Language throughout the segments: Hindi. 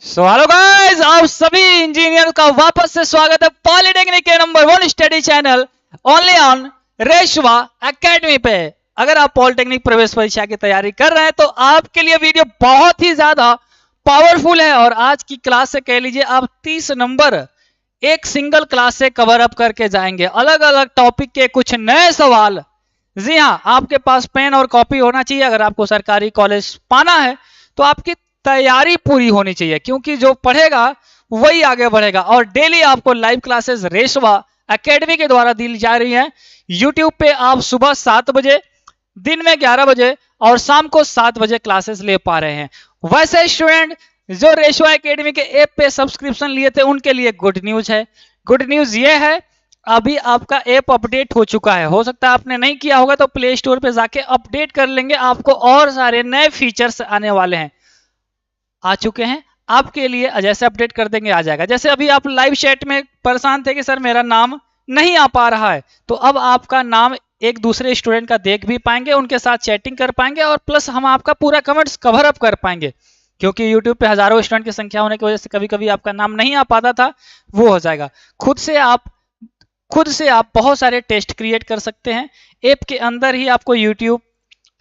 हेलो गाइस, आप सभी इंजीनियर का वापस से स्वागत है पॉलिटेक्निक के number 1 study channel only on रेशवा academy पे। अगर आप पॉलिटेक्निक प्रवेश परीक्षा की तैयारी कर रहे हैं तो आपके लिए वीडियो बहुत ही ज्यादा पावरफुल है। और आज की क्लास से कह लीजिए आप 30 नंबर एक सिंगल क्लास से कवर अप करके जाएंगे। अलग अलग टॉपिक के कुछ नए सवाल। जी हाँ, आपके पास पेन और कॉपी होना चाहिए। अगर आपको सरकारी कॉलेज पाना है तो आपकी तैयारी पूरी होनी चाहिए, क्योंकि जो पढ़ेगा वही आगे बढ़ेगा। और डेली आपको लाइव क्लासेस रेशवा एकेडमी के द्वारा दी जा रही है। यूट्यूब पे आप सुबह 7 बजे, दिन में 11 बजे और शाम को 7 बजे क्लासेस ले पा रहे हैं। वैसे स्टूडेंट जो रेशवा एकेडमी के ऐप पे सब्सक्रिप्शन लिए थे उनके लिए गुड न्यूज है। गुड न्यूज ये है, अभी आपका ऐप अपडेट हो चुका है। हो सकता है आपने नहीं किया होगा तो प्ले स्टोर पे जाके अपडेट कर लेंगे। आपको और सारे नए फीचर्स आने वाले हैं, आ चुके हैं आपके लिए। जैसे अपडेट कर देंगे आ जाएगा। जैसे अभी आप लाइव चैट में परेशान थे कि सर मेरा नाम नहीं आ पा रहा है, तो अब आपका नाम एक दूसरे स्टूडेंट का देख भी पाएंगे, उनके साथ चैटिंग कर पाएंगे और प्लस हम आपका पूरा कमेंट्स कवर अप कर पाएंगे। क्योंकि यूट्यूब पे हजारों स्टूडेंट की संख्या होने की वजह से कभी कभी आपका नाम नहीं आ पाता था, वो हो जाएगा। खुद से आप बहुत सारे टेस्ट क्रिएट कर सकते हैं। ऐप के अंदर ही आपको यूट्यूब,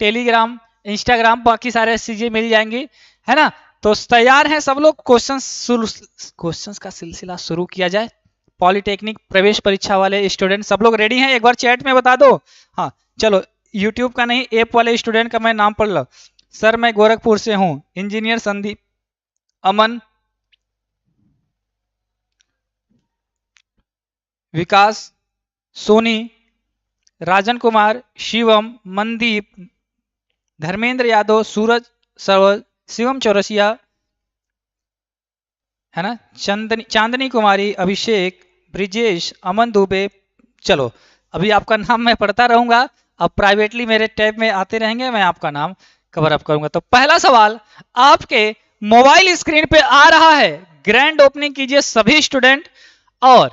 टेलीग्राम, इंस्टाग्राम, बाकी सारे चीजें मिल जाएंगी, है ना। तो तैयार हैं सब लोग? क्वेश्चंस का सिलसिला शुरू किया जाए। पॉलिटेक्निक प्रवेश परीक्षा वाले स्टूडेंट सब लोग रेडी हैं? एक बार चैट में बता दो। हाँ चलो, यूट्यूब का नहीं, ऐप वाले स्टूडेंट का मैं नाम पढ़ लो। सर मैं गोरखपुर से हूं। इंजीनियर संदीप, अमन, विकास, सोनी, राजन कुमार, शिवम, मनदीप, धर्मेंद्र यादव, सूरज सरोज, शिवम चौरसिया, है ना, चांदनी कुमारी, अभिषेक, ब्रिजेश, अमन दुबे। चलो अभी आपका नाम मैं पढ़ता रहूंगा, अब प्राइवेटली मेरे टैब में आते रहेंगे, मैं आपका नाम कवर अप करूंगा। तो पहला सवाल आपके मोबाइल स्क्रीन पे आ रहा है। ग्रैंड ओपनिंग कीजिए सभी स्टूडेंट और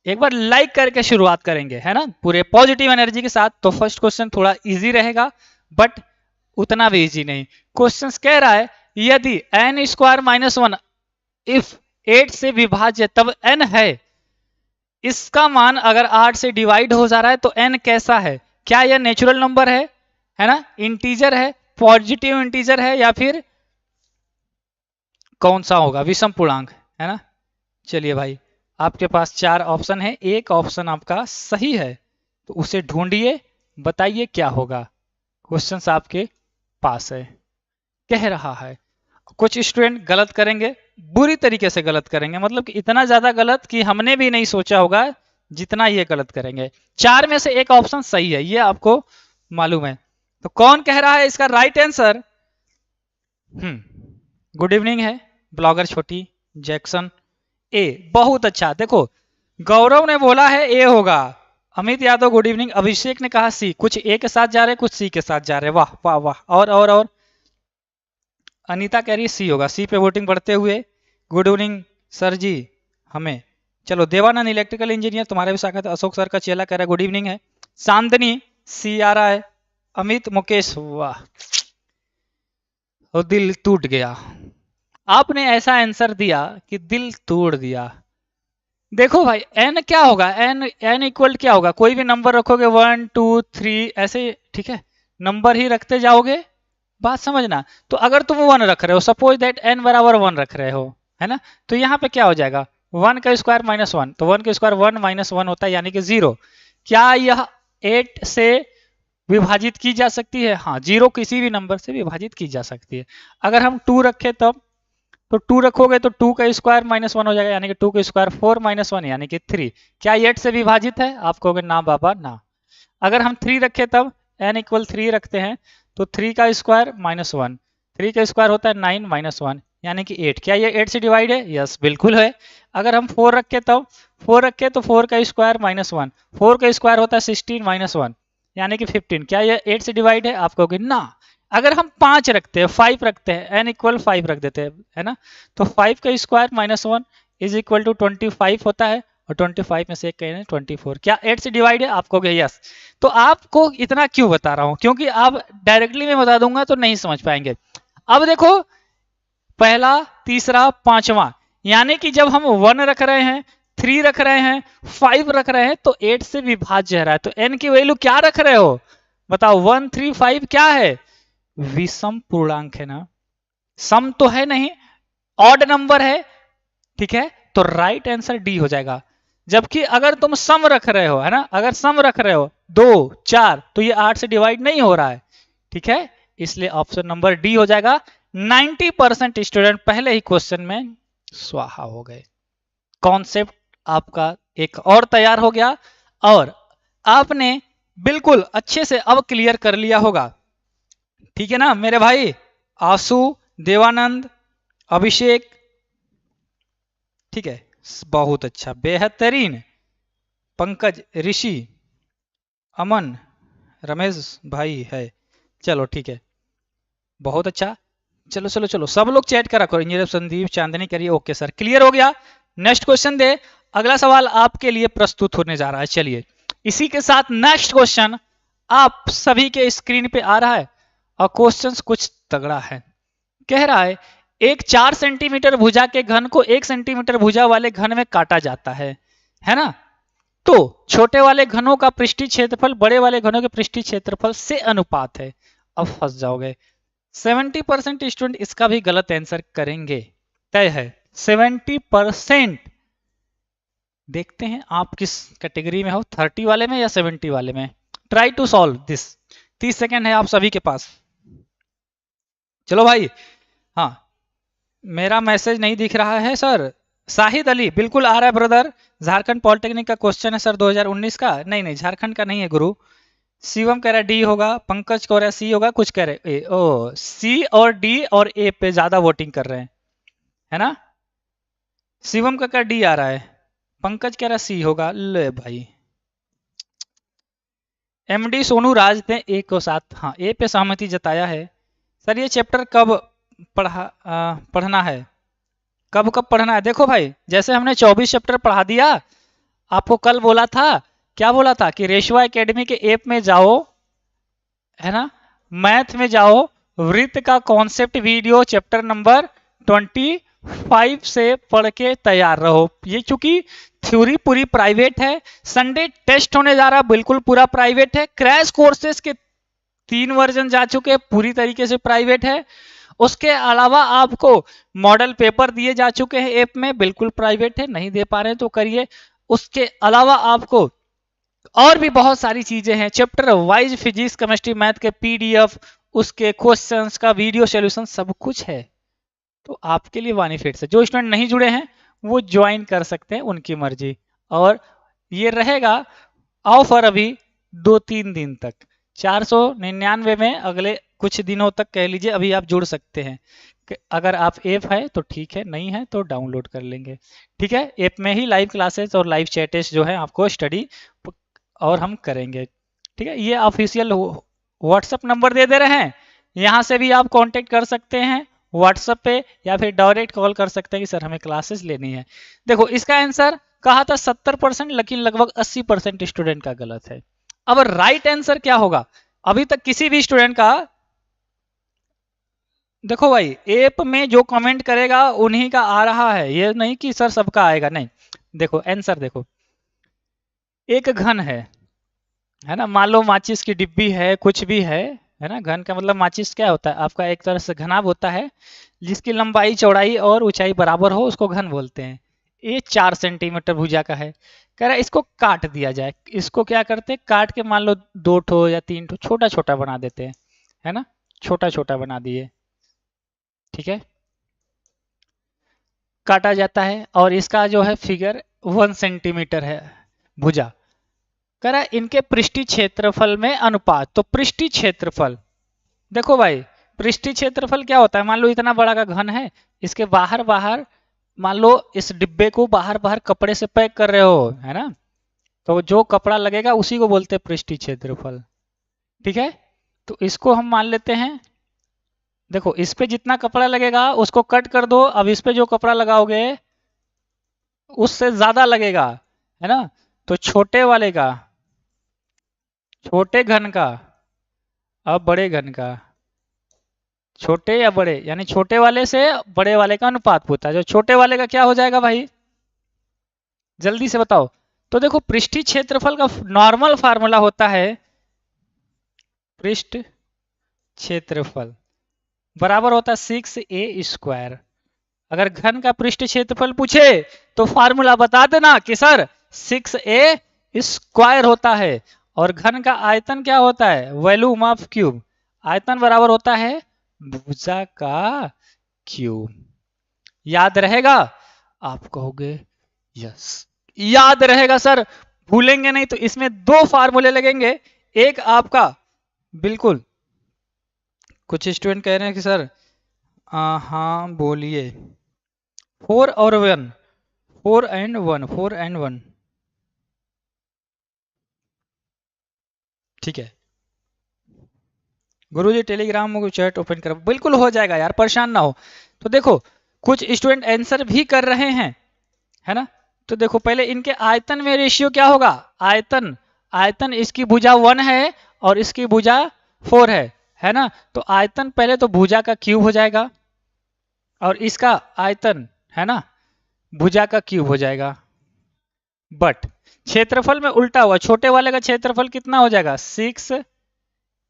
एक बार लाइक करके शुरुआत करेंगे, है ना, पूरे पॉजिटिव एनर्जी के साथ। तो फर्स्ट क्वेश्चन थोड़ा इजी रहेगा, बट उतना भी इजी नहीं। क्वेश्चन कह रहा है यदि n स्क्वायर माइनस 1 इफ 8 से विभाज्य तब n है। इसका मान अगर 8 से डिवाइड हो जा रहा है तो n कैसा है? क्या यह नेचुरल नंबर है ना, इंटीजर है, पॉजिटिव इंटीजर है, या फिर कौन सा होगा, विषम पूर्णांक, है ना। चलिए भाई, आपके पास 4 ऑप्शन है, एक ऑप्शन आपका सही है, तो उसे ढूंढिए, बताइए क्या होगा। क्वेश्चंस आपके पास है। कह रहा है कुछ स्टूडेंट गलत करेंगे, बुरी तरीके से गलत करेंगे, मतलब कि इतना ज्यादा गलत कि हमने भी नहीं सोचा होगा जितना ये गलत करेंगे। 4 में से एक ऑप्शन सही है, ये आपको मालूम है। तो कौन कह रहा है इसका राइट आंसर? गुड इवनिंग है ब्लॉगर छोटी जैक्सन। ए, बहुत अच्छा। देखो गौरव ने बोला है ए होगा। Amit Yadav good evening. अभिषेक ने कहा सी। कुछ ए के साथ जा रहे, कुछ सी के साथ जा रहे। वाह वाह वाह। और अनीता कह रही सी होगा। सी पे वोटिंग बढ़ते हुए गुड इवनिंग सर जी हमें। चलो देवानंद इलेक्ट्रिकल इंजीनियर तुम्हारे भी स्वागत है। अशोक सर का चेला कह रहा है गुड इवनिंग है। चांदनी सी आ रहा है। अमित, मुकेश, वाह, और दिल टूट गया। आपने ऐसा आंसर दिया कि दिल तोड़ दिया। देखो भाई एन क्या होगा, एन इक्वल क्या होगा, कोई भी नंबर रखोगे 1 2 3 ऐसे, ठीक है, नंबर ही रखते जाओगे, बात समझना। तो अगर तुम 1 रख रहे हो, सपोज दैट एन बराबर 1 रख रहे हो, है ना, तो यहाँ पे क्या हो जाएगा 1 का स्क्वायर माइनस 1, तो 1 का स्क्वायर 1 माइनस 1 होता है, यानी कि 0। क्या यह 8 से विभाजित की जा सकती है? हाँ, 0 किसी भी नंबर से विभाजित की जा सकती है। अगर हम 2 रखें तब, तो 2 रखोगे तो 2 का स्क्वायर माइनस 1 हो जाएगा, यानी कि 2 का स्क्वायर 4 माइनस 1 यानी कि 3। क्या 8 से विभाजित है? आप कहोगे ना बाबा ना। अगर हम 3 रखें तब n इक्वल 3 रखते हैं, तो 3 का स्क्वायर माइनस 1, 3 का स्क्वायर होता है 9 माइनस 1 यानी कि 8। क्या ये 8 से डिवाइड है? यस बिल्कुल है। अगर हम 4 रखें तब, 4 रखें तो 4 का स्क्वायर माइनस 1, 4 का स्क्वायर होता है 16 माइनस 1 यानी कि 15। क्या ये 8 से डिवाइड है? आप कहोगे ना। अगर हम 5 रखते हैं, 5 रखते हैं, n इक्वल 5 रख देते हैं, है ना, तो 5 का square minus 1 is equal to 25 होता है, और 25 में से एक कहें 24। क्या 8 से डिवाइड है? आप कहोगे यस। तो आपको इतना क्यों बता रहा हूं, क्योंकि आप डायरेक्टली मैं बता दूंगा तो नहीं समझ पाएंगे। अब देखो पहला, तीसरा, पांचवा, यानी कि जब हम 1 रख रहे हैं, 3 रख रहे हैं, 5 रख रहे हैं तो 8 से विभाज्य है रहा है। तो n की वैल्यू क्या रख रहे हो बताओ? 1, 3, 5 क्या है? विषम पूर्णांक है ना, सम तो है नहीं, ऑड नंबर है, ठीक है, तो राइट आंसर डी हो जाएगा। जबकि अगर तुम सम रख रहे हो, है ना, अगर सम रख रहे हो 2, 4 तो ये 8 से डिवाइड नहीं हो रहा है, ठीक है, इसलिए ऑप्शन नंबर डी हो जाएगा। 90% स्टूडेंट पहले ही क्वेश्चन में स्वाहा हो गए। कॉन्सेप्ट आपका एक और तैयार हो गया और आपने बिल्कुल अच्छे से अब क्लियर कर लिया होगा, ठीक है ना मेरे भाई? आशु, देवानंद, अभिषेक, ठीक है, बहुत अच्छा, बेहतरीन, पंकज, ऋषि, अमन, रमेश भाई है, चलो ठीक है, बहुत अच्छा। चलो चलो चलो सब लोग चैट करा करो। इंजीनियर संदीप, चांदनी करिए, ओके सर, क्लियर हो गया। नेक्स्ट क्वेश्चन दे, अगला सवाल आपके लिए प्रस्तुत होने जा रहा है। चलिए इसी के साथ नेक्स्ट क्वेश्चन आप सभी के स्क्रीन पे आ रहा है और क्वेश्चन कुछ तगड़ा है। कह रहा है एक 4 सेंटीमीटर भुजा के घन को 1 सेंटीमीटर भुजा वाले घन में काटा जाता है ना? तो छोटे वाले घनों का पृष्ठीय क्षेत्रफल बड़े वाले घनों के पृष्ठीय क्षेत्रफल से अनुपात है। अब फंस जाओगे। 70% स्टूडेंट इसका भी गलत आंसर करेंगे, तय है 70%। देखते हैं आप किस कैटेगरी में हो, 30 वाले में या 70 वाले में। Try to solve this. 30 second है आप सभी के पास। चलो भाई, हाँ मेरा मैसेज नहीं दिख रहा है सर। शाहिद अली, बिल्कुल आ रहा है ब्रदर। झारखंड पॉलिटेक्निक का क्वेश्चन है सर 2019 का। नहीं झारखंड का नहीं है गुरु। शिवम कह रहा है डी होगा, पंकज कह रहा है सी होगा, कुछ कह रहे ए, ओ सी और डी और ए पे ज्यादा वोटिंग कर रहे हैं, है ना? शिवम का क्या डी आ रहा है, पंकज कह रहा है सी होगा। ले भाई, एमडी सोनू राज ने ए को साथ, हाँ ए पे सहमति जताया है। सर ये चैप्टर कब पढ़ना है, कब कब पढ़ना है? देखो भाई, जैसे हमने 24 चैप्टर पढ़ा दिया, आपको कल बोला था, क्या बोला था कि रेशवा एकेडमी के ऐप में जाओ, है ना, मैथ में जाओ, वृत्त का कॉन्सेप्ट वीडियो चैप्टर नंबर 25 से पढ़ के तैयार रहो। ये चूंकि थ्योरी पूरी प्राइवेट है, संडे टेस्ट होने जा रहा बिल्कुल पूरा प्राइवेट है, क्रैश कोर्सेज के 3 वर्जन जा चुके, पूरी तरीके से प्राइवेट है। उसके अलावा आपको मॉडल पेपर दिए जा चुके हैं ऐप में, बिल्कुल प्राइवेट है, नहीं दे पा रहे हैं तो करिए। उसके अलावा आपको और भी बहुत सारी चीजें हैं, chapter wise physics, chemistry, math के पीडीएफ, उसके क्वेश्चंस का वीडियो सॉल्यूशन सब कुछ है। तो आपके लिए बेनिफिट्स है। जो स्टूडेंट नहीं जुड़े हैं वो ज्वाइन कर सकते हैं, उनकी मर्जी। और ये रहेगा ऑफर अभी 2-3 दिन तक, 499 में, अगले कुछ दिनों तक कह लीजिए अभी आप जुड़ सकते हैं। अगर आप ऐप है तो ठीक है, नहीं है तो डाउनलोड कर लेंगे, ठीक है। ऐप में ही लाइव क्लासेस और लाइव चैटेस जो है आपको स्टडी और हम करेंगे, ठीक है। ये ऑफिशियल व्हाट्सएप नंबर दे रहे हैं, यहाँ से भी आप कांटेक्ट कर सकते हैं व्हाट्सएप पे, या फिर डायरेक्ट कॉल कर सकते हैं कि सर हमें क्लासेस लेनी है। देखो इसका आंसर कहा था 70%, लेकिन लगभग 80% स्टूडेंट का गलत है। अब राइट आंसर क्या होगा? अभी तक किसी भी स्टूडेंट का, देखो भाई ऐप में जो कमेंट करेगा उन्हीं का आ रहा है, ये नहीं कि सर सबका आएगा, नहीं। देखो आंसर देखो, एक घन है ना, मान लो माचिस की डिब्बी है, कुछ भी है ना। घन का मतलब माचिस क्या होता है आपका, एक तरह से घनाभ होता है जिसकी लंबाई, चौड़ाई और ऊंचाई बराबर हो, उसको घन बोलते हैं। ये 4 सेंटीमीटर भुजा का है। कह रहा है इसको काट दिया जाए। इसको क्या करते हैं, काट के मान लो 2 ठो या 3 ठो छोटा छोटा बना देते हैं, है ना, छोटा छोटा बना दिए, ठीक है, काटा जाता है। और इसका जो है फिगर 1 सेंटीमीटर है भुजा। कह रहा है इनके पृष्ठीय क्षेत्रफल में अनुपात। तो पृष्ठीय क्षेत्रफल, देखो भाई पृष्ठीय क्षेत्रफल क्या होता है, मान लो इतना बड़ा का घन है, इसके बाहर बाहर मान लो इस डिब्बे को बाहर बाहर कपड़े से पैक कर रहे हो, है ना, तो जो कपड़ा लगेगा उसी को बोलते हैं पृष्ठीय क्षेत्रफल, ठीक है। तो इसको हम मान लेते हैं, देखो इस पे जितना कपड़ा लगेगा उसको कट कर दो, अब इस पे जो कपड़ा लगाओगे उससे ज्यादा लगेगा, है ना। तो छोटे वाले का, छोटे घन का, अब बड़े घन का, छोटे या बड़े, यानी छोटे वाले से बड़े वाले का अनुपात पूछता है। जो छोटे वाले का क्या हो जाएगा भाई, जल्दी से बताओ। तो देखो पृष्ठीय क्षेत्रफल का नॉर्मल फार्मूला होता है पृष्ठ क्षेत्रफल बराबर होता है 6a²। अगर घन का पृष्ठ क्षेत्रफल पूछे तो फार्मूला बता देना कि सर 6a² होता है। और घन का आयतन क्या होता है, वॉल्यूम ऑफ क्यूब। आयतन बराबर होता है भुजा का क्यूब। याद रहेगा, आप कहोगे यस याद रहेगा सर, भूलेंगे नहीं। तो इसमें दो फार्मूले लगेंगे, एक आपका बिल्कुल, कुछ स्टूडेंट कह रहे हैं कि सर हाँ बोलिए, 4 और 1, 4 एंड 1, 4 एंड 1, ठीक है। गुरुजी टेलीग्राम में चैट ओपन कर, बिल्कुल हो जाएगा यार, परेशान ना हो। तो देखो कुछ स्टूडेंट आंसर भी कर रहे हैं, है ना। तो देखो पहले इनके आयतन में रेशियो क्या होगा, आयतन, आयतन इसकी भुजा 1 है और इसकी भुजा 4 है ना। तो आयतन पहले तो भुजा का क्यूब हो जाएगा और इसका आयतन है ना भुजा का क्यूब हो जाएगा। बट क्षेत्रफल में उल्टा हुआ, छोटे वाले का क्षेत्रफल कितना हो जाएगा, 6a²।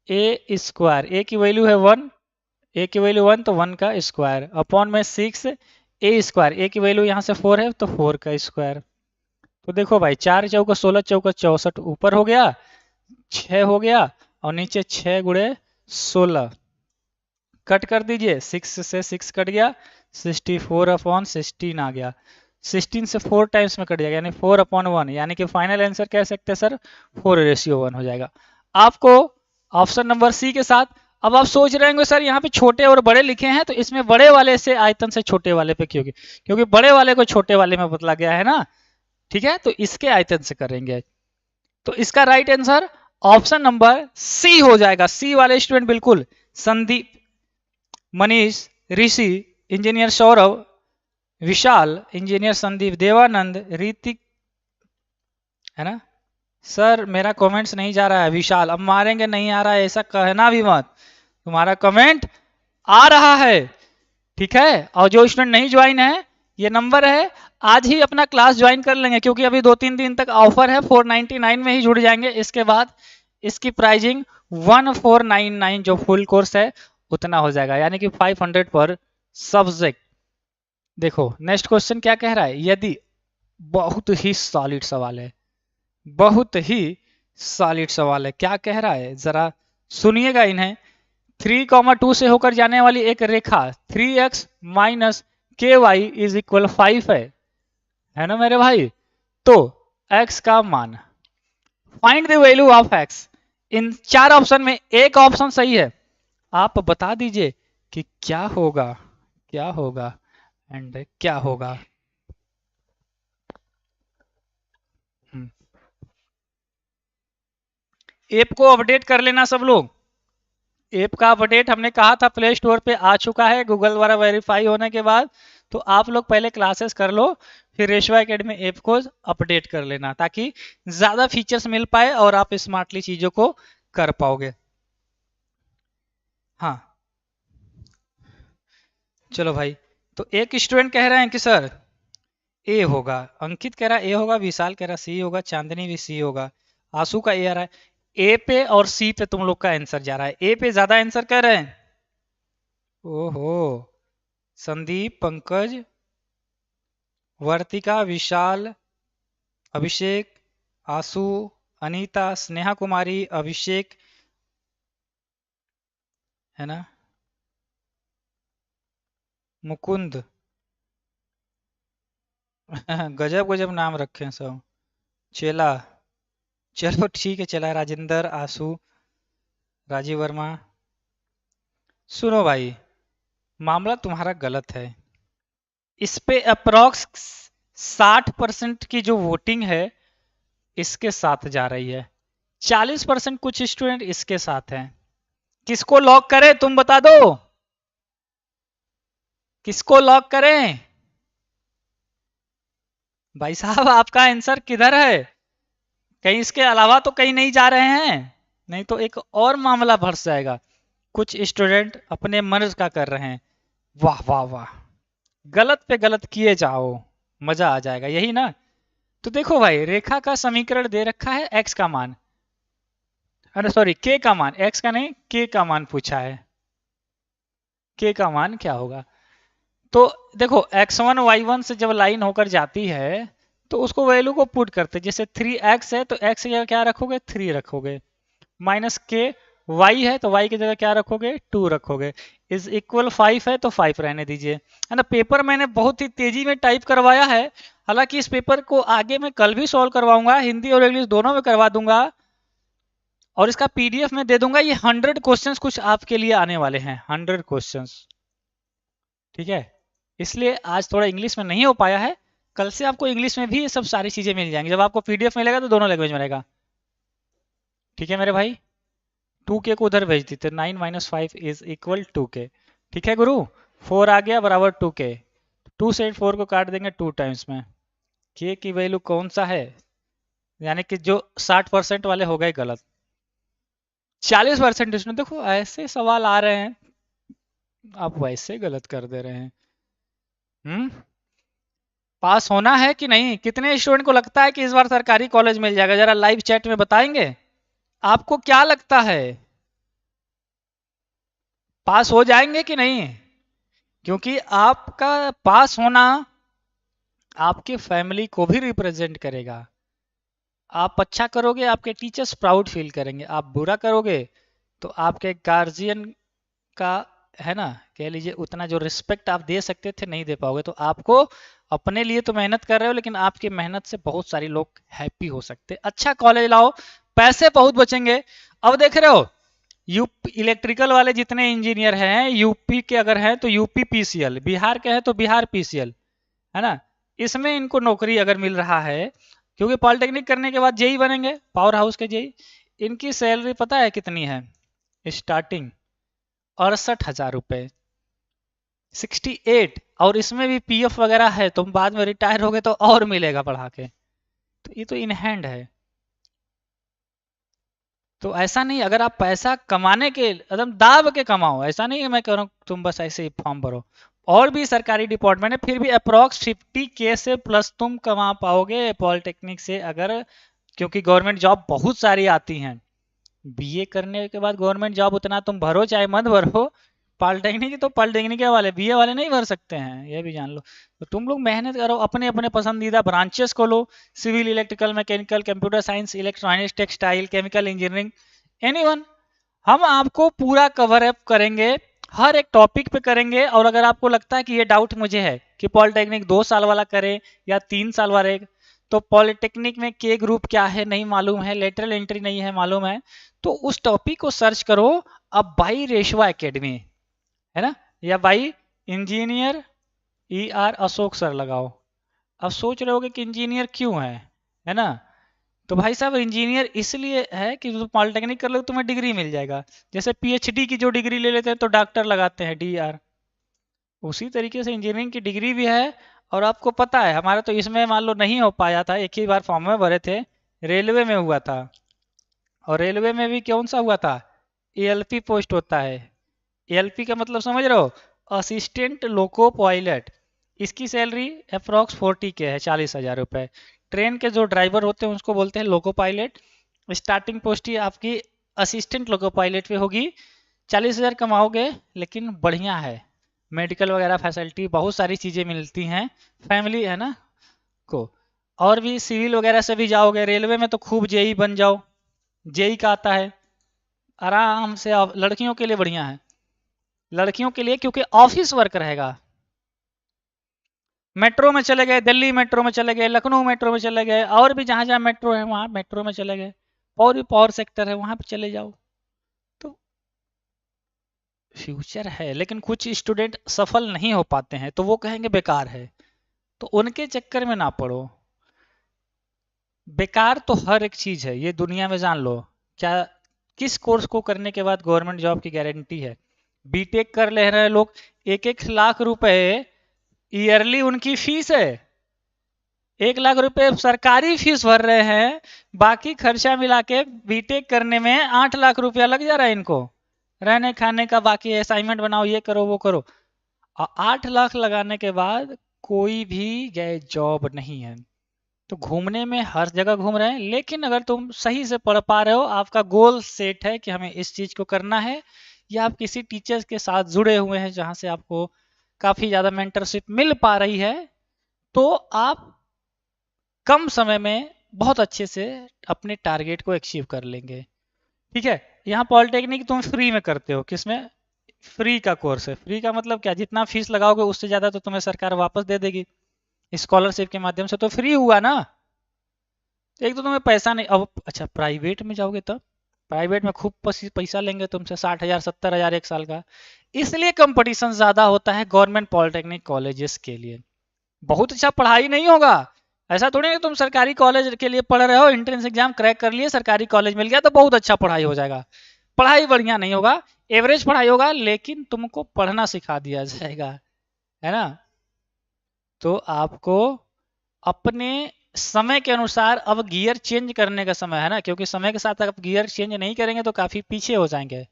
ए की वैल्यू है 1, ए की वैल्यू 1 तो 1 का स्क्वायर अपॉन में 6a²। ए की वैल्यू यहाँ से 4 है तो 4 का स्क्वायर। तो देखो भाई 4 चौका 16, चौका 64, ऊपर हो गया 6 हो गया और नीचे 6 गुणे 16, कट कर दीजिए, 6 से 6 कट गया, 64 अपॉन 16 आ गया। 16 से 4 टाइम्स में कट जाएगा यानी 4/1, यानी कि फाइनल आंसर कह सकते हैं सर 4:1 हो जाएगा आपको ऑप्शन नंबर सी के साथ। अब आप सोच रहे होंगे सर यहाँ पे छोटे और बड़े लिखे हैं तो इसमें बड़े वाले से आयतन से छोटे वाले पे क्यों, क्योंकि बड़े वाले को छोटे वाले में बदला गया है ना, ठीक है। तो इसके आयतन से करेंगे, तो इसका right answer option number C हो जाएगा। सी वाले स्टूडेंट बिल्कुल, संदीप, मनीष, ऋषि, इंजीनियर सौरभ, विशाल, इंजीनियर संदीप, देवानंद, ऋतिक, है ना। सर मेरा कमेंट्स नहीं जा रहा है विशाल, अब मारेंगे, नहीं आ रहा है ऐसा कहना भी मत, तुम्हारा कमेंट आ रहा है, ठीक है। और जो स्टूडेंट नहीं ज्वाइन है, ये नंबर है, आज ही अपना क्लास ज्वाइन कर लेंगे क्योंकि अभी 2-3 दिन तक ऑफर है, 499 में ही जुड़ जाएंगे। इसके बाद इसकी प्राइजिंग 1499 जो फुल कोर्स है उतना हो जाएगा, यानी कि 500 पर सब्जेक्ट। देखो नेक्स्ट क्वेश्चन क्या कह रहा है, यदि, बहुत ही सॉलिड सवाल है, बहुत ही सॉलिड सवाल है, क्या कह रहा है जरा सुनिएगा इन्हें। 3,2 से होकर जाने वाली एक रेखा 3x minus ky is equal 5 है ना मेरे भाई। तो x का मान, find the value of x। In 4 option में एक ऑप्शन सही है, आप बता दीजिए कि क्या होगा, क्या होगा एंड क्या होगा। ऐप को अपडेट कर लेना सब लोग, ऐप का अपडेट हमने कहा था प्ले स्टोर पे आ चुका है गूगल द्वारा वेरीफाई होने के बाद। तो आप लोग पहले क्लासेस कर लो, फिर रेशवा एकेडमी ऐप को अपडेट कर लेना ताकि ज्यादा फीचर्स मिल पाए और आप स्मार्टली चीजों को कर पाओगे। हाँ चलो भाई, तो एक स्टूडेंट कह रहे हैं कि सर ए होगा, अंकित कह रहा है ए होगा, विशाल कह रहा है सी होगा, चांदनी भी सी होगा, आंसू का ए आ रहा है। ए पे और सी पे तुम लोग का आंसर जा रहा है, ए पे ज्यादा आंसर कह रहे हैं। ओहो, संदीप, पंकज, वर्तिका, विशाल, अभिषेक, आशु, अनीता, स्नेहा कुमारी, अभिषेक, है ना, मुकुंद गजब गजब नाम रखे हैं सब। चेला, चलो ठीक है, चला, राजेंद्र, आशु, राजीव वर्मा। सुनो भाई, मामला तुम्हारा गलत है, इस पे अप्रोक्स 60% की जो वोटिंग है इसके साथ जा रही है, 40% कुछ स्टूडेंट इसके साथ हैं। किसको लॉक करें तुम बता दो, किसको लॉक करें भाई साहब, आपका आंसर किधर है, कहीं इसके अलावा तो कहीं नहीं जा रहे हैं, नहीं तो एक और मामला भर जाएगा। कुछ स्टूडेंट अपने मर्ज का कर रहे हैं। वाह वाह वाह, गलत पे गलत किए जाओ, मजा आ जाएगा, यही ना। तो देखो भाई, रेखा का समीकरण दे रखा है, एक्स का मान, अरे सॉरी के का मान, एक्स का नहीं के का मान पूछा है। के का मान क्या होगा? तो देखो x1 y1 से जब लाइन होकर जाती है तो उसको वैल्यू को पुट करते, जैसे 3x है तो x की जगह क्या रखोगे, 3 रखोगे, माइनस के, y है तो y की जगह क्या रखोगे, 2 रखोगे, इज इक्वल 5 है तो 5 रहने दीजिए, है ना। पेपर मैंने बहुत ही तेजी में टाइप करवाया है, हालांकि इस पेपर को आगे मैं कल भी सॉल्व करवाऊंगा, हिंदी और इंग्लिश दोनों में करवा दूंगा, और इसका पीडीएफ में दे दूंगा। ये 100 क्वेश्चंस कुछ आपके लिए आने वाले हैं, 100 क्वेश्चंस, ठीक है। इसलिए आज थोड़ा इंग्लिश में नहीं हो पाया है, कल से आपको इंग्लिश में भी ये सब सारी चीजें मिल जाएंगी, जब आपको पीडीएफ मिलेगा तो दोनों लैंग्वेज में रहेगा, ठीक है मेरे भाई। 2k को उधर भेज देते, 9 माइनस 5 इज इक्वल 2k, ठीक है गुरु। 4 आ गया बराबर 2k, 2 से 4 को काट देंगे 2 टाइम्स में, k की वैल्यू कौन सा है, यानी कि जो 60% वाले हो गए गलत, 40% इसमें। देखो ऐसे सवाल आ रहे हैं, आप वैसे गलत कर दे रहे हैं। पास होना है कि नहीं? कितने स्टूडेंट को लगता है कि इस बार सरकारी कॉलेज मिल जाएगा? जरा लाइव चैट में बताएंगे, आपको क्या लगता है, पास हो जाएंगे कि नहीं? क्योंकि आपका पास होना आपके फैमिली को भी रिप्रेजेंट करेगा। आप अच्छा करोगे, आपके टीचर्स प्राउड फील करेंगे, आप बुरा करोगे तो आपके गार्जियन का, है ना, कह लीजिए उतना जो रिस्पेक्ट आप दे सकते थे नहीं दे पाओगे। तो आपको अपने लिए तो मेहनत कर रहे हो, लेकिन आपकी मेहनत से बहुत सारे लोग हैप्पी हो सकते। अच्छा कॉलेज लाओ, पैसे बहुत बचेंगे। अब देख रहे हो, यूपी इलेक्ट्रिकल वाले जितने इंजीनियर हैं यूपी के अगर हैं तो यूपी पीसीएल, बिहार के हैं तो बिहार पीसीएल, है ना, इसमें इनको नौकरी अगर मिल रहा है, क्योंकि पॉलिटेक्निक करने के बाद जेई बनेंगे, पावर हाउस के जेई। इनकी सैलरी पता है कितनी है स्टार्टिंग? 68,000 रुपये, 68, और इसमें भी पीएफ वगैरह है, तुम बाद में रिटायर हो गए तो और मिलेगा बढ़ा के, तो ये तो इन हैंड है। तो ऐसा नहीं, अगर आप पैसा कमाने के एकदम दाब के कमाओ, ऐसा नहीं है मैं कह रहा हूँ तुम बस ऐसे ही फॉर्म भरो, और भी सरकारी डिपार्टमेंट है, फिर भी अप्रॉक्स 50K से प्लस तुम कमा पाओगे पॉलिटेक्निक से, अगर, क्योंकि गवर्नमेंट जॉब बहुत सारी आती हैं, बीए करने के बाद गवर्नमेंट जॉब उतना तुम भरो चाहे मत भरो, पॉलिटेक्निक तो पॉलिटेक्निक वाले, बीए वाले नहीं भर सकते हैं, ये भी जान लो। तो तुम लोग मेहनत करो, अपने अपने पसंदीदा ब्रांचेस को लो, civil, electrical, mechanical, computer science, electronics, textile, chemical engineering, anyone, हम आपको पूरा कवर अप करेंगे, हर एक टॉपिक पे करेंगे। और अगर आपको लगता है कि ये डाउट मुझे है कि पॉलिटेक्निक 2 साल वाला करें या 3 साल वाले, तो पॉलिटेक्निक में के ग्रुप क्या है नहीं मालूम है, लेटरल एंट्री नहीं है मालूम है, तो उस टॉपिक को सर्च करो, अब बाई रेशवा एकेडमी, है ना, या बाई इंजीनियर अशोक सर लगाओ। अब सोच रहे होगे कि इंजीनियर क्यों है ना, तो भाई साहब इंजीनियर इसलिए है कि तुम पॉलिटेक्निक कर लो तो तुम्हें डिग्री मिल जाएगा, जैसे पीएचडी की जो डिग्री ले लेते हैं तो डॉक्टर लगाते हैं डीआर, उसी तरीके से इंजीनियरिंग की डिग्री भी है। और आपको पता है हमारा तो इसमें मान लो नहीं हो पाया था, एक ही बार फॉर्म में भरे थे, रेलवे में हुआ था, और रेलवे में भी कौन सा हुआ था, एएलपी पोस्ट होता है। एएलपी का मतलब समझ रहे हो, असिस्टेंट लोको पायलट, इसकी सैलरी अप्रॉक्स 40K है, 40,000 रुपये। ट्रेन के जो ड्राइवर होते हैं उसको बोलते हैं लोको पायलट, स्टार्टिंग पोस्ट ही आपकी असिस्टेंट लोको पायलट पे होगी, 40,000 कमाओगे, लेकिन बढ़िया है, मेडिकल वगैरह फैसिलिटी बहुत सारी चीज़ें मिलती हैं, फैमिली है ना को। और भी सिविल वगैरह से भी जाओगे, रेलवे में तो खूब जेई बन जाओ, जेई का आता है आराम से, लड़कियों के लिए बढ़िया है, लड़कियों के लिए, क्योंकि ऑफिस वर्क रहेगा। मेट्रो में चले गए, दिल्ली मेट्रो में चले गए, लखनऊ मेट्रो में चले गए, और भी जहां जहां मेट्रो है वहां मेट्रो में चले गए, और भी पावर सेक्टर है वहां पे चले जाओ, तो फ्यूचर है। लेकिन कुछ स्टूडेंट सफल नहीं हो पाते हैं तो वो कहेंगे बेकार है, तो उनके चक्कर में ना पड़ो। बेकार तो हर एक चीज है ये दुनिया में, जान लो। क्या, किस कोर्स को करने के बाद गवर्नमेंट जॉब की गारंटी है? बीटेक कर ले रहे लोग, 1-1 लाख रुपए ईयरली उनकी फीस है, 1 लाख रुपए सरकारी फीस भर रहे हैं, बाकी खर्चा मिला के बीटेक करने में 8 लाख रुपया लग जा रहा है इनको, रहने खाने का बाकी असाइनमेंट बनाओ, ये करो वो करो। और 8 लाख लगाने के बाद कोई भी गए जॉब नहीं है। तो घूमने में हर जगह घूम रहे हैं, लेकिन अगर तुम सही से पढ़ पा रहे हो, आपका गोल सेट है कि हमें इस चीज को करना है, या आप किसी टीचर्स के साथ जुड़े हुए हैं जहां से आपको काफी ज्यादा मेंटरशिप मिल पा रही है, तो आप कम समय में बहुत अच्छे से अपने टारगेट को अचीव कर लेंगे। ठीक है। यहाँ पॉलिटेक्निक तुम फ्री में करते हो, किसमें? फ्री का कोर्स है। फ्री का मतलब क्या? जितना फीस लगाओगे उससे ज्यादा तो तुम्हें सरकार वापस दे देगी स्कॉलरशिप के माध्यम से, तो फ्री हुआ ना। एक तो तुम्हें पैसा नहीं। अब अच्छा, प्राइवेट में जाओगे तब प्राइवेट में खूब पैसा लेंगे तुमसे, 60,000 70,000 एक साल का। इसलिए कंपटीशन ज्यादा होता है गवर्नमेंट पॉलिटेक्निक कॉलेजेस के लिए। बहुत अच्छा पढ़ाई नहीं होगा, ऐसा थोड़ी ना तुम सरकारी कॉलेज के लिए पढ़ रहे हो, एंट्रेंस एग्जाम क्रैक कर लिए, सरकारी कॉलेज मिल गया तो बहुत अच्छा पढ़ाई हो जाएगा। पढ़ाई बढ़िया नहीं होगा, एवरेज पढ़ाई होगा, लेकिन तुमको पढ़ना सिखा दिया जाएगा, है ना। तो आपको अपने समय के अनुसार अब गियर चेंज करने का समय है ना, क्योंकि समय के साथ आप गियर चेंज नहीं करेंगे तो काफी पीछे हो जाएंगे।